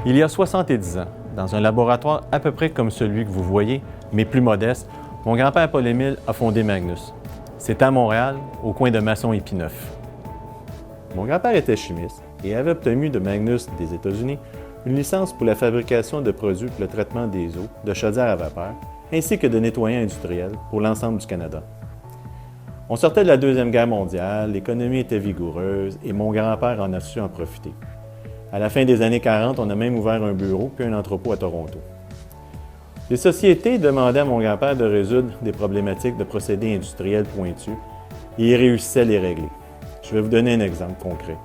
Il y a 70 ans, dans un laboratoire à peu près comme celui que vous voyez, mais plus modeste, mon grand-père Paul-Émile a fondé Magnus. C'était à Montréal, au coin de Masson et Pineuf. Mon grand-père était chimiste et avait obtenu de Magnus des États-Unis une licence pour la fabrication de produits pour le traitement des eaux, de chaudières à vapeur, ainsi que de nettoyants industriels pour l'ensemble du Canada. On sortait de la Deuxième Guerre mondiale, l'économie était vigoureuse et mon grand-père en a su en profiter. À la fin des années 40, on a même ouvert un bureau puis un entrepôt à Toronto. Les sociétés demandaient à mon grand-père de résoudre des problématiques de procédés industriels pointus et il réussissait à les régler. Je vais vous donner un exemple concret.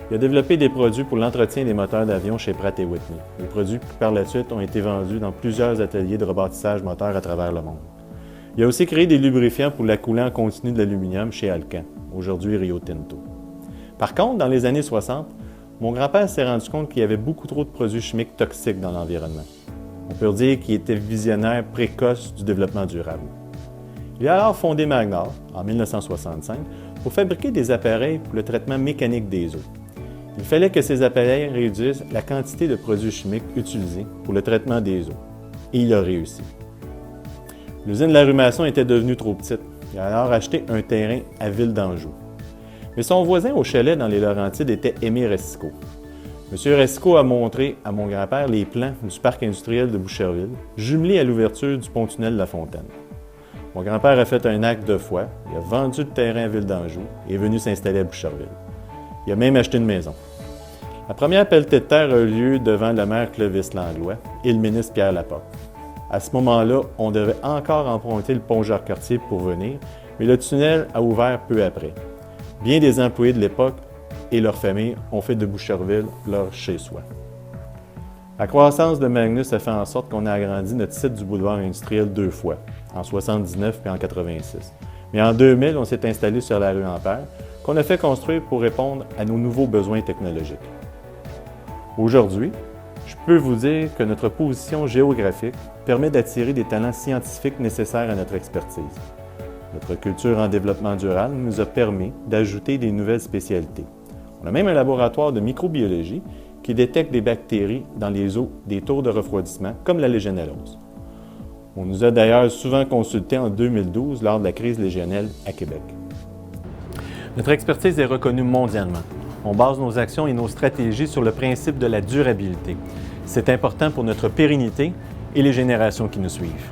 Il a développé des produits pour l'entretien des moteurs d'avion chez Pratt & Whitney. Les produits qui, par la suite, ont été vendus dans plusieurs ateliers de rebâtissage moteur à travers le monde. Il a aussi créé des lubrifiants pour la coulant continue de l'aluminium chez Alcan, aujourd'hui Rio Tinto. Par contre, dans les années 60, mon grand-père s'est rendu compte qu'il y avait beaucoup trop de produits chimiques toxiques dans l'environnement. On peut dire qu'il était visionnaire précoce du développement durable. Il a alors fondé Magnor, en 1965, pour fabriquer des appareils pour le traitement mécanique des eaux. Il fallait que ces appareils réduisent la quantité de produits chimiques utilisés pour le traitement des eaux. Et il a réussi. L'usine de l'arrumation était devenue trop petite. Il a alors acheté un terrain à Ville d'Anjou. Mais son voisin au chalet dans les Laurentides était Aimé Racicot. M. Racicot a montré à mon grand-père les plans du parc industriel de Boucherville, jumelés à l'ouverture du pont-tunnel de La Fontaine. Mon grand-père a fait un acte de foi, il a vendu le terrain à Ville d'Anjou et est venu s'installer à Boucherville. Il a même acheté une maison. La première pelletée de terre a eu lieu devant le maire Clovis Langlois et le ministre Pierre Laporte. À ce moment-là, on devait encore emprunter le pont Jacques-Cartier pour venir, mais le tunnel a ouvert peu après. Bien des employés de l'époque et leurs familles ont fait de Boucherville leur chez-soi. La croissance de Magnus a fait en sorte qu'on a agrandi notre site du boulevard industriel 2 fois, en 1979 et en 1986. Mais en 2000, on s'est installé sur la rue Ampère, qu'on a fait construire pour répondre à nos nouveaux besoins technologiques. Aujourd'hui, je peux vous dire que notre position géographique permet d'attirer des talents scientifiques nécessaires à notre expertise. Notre culture en développement durable nous a permis d'ajouter des nouvelles spécialités. On a même un laboratoire de microbiologie qui détecte des bactéries dans les eaux des tours de refroidissement, comme la légionellose. On nous a d'ailleurs souvent consultés en 2012 lors de la crise légionelle à Québec. Notre expertise est reconnue mondialement. On base nos actions et nos stratégies sur le principe de la durabilité. C'est important pour notre pérennité et les générations qui nous suivent.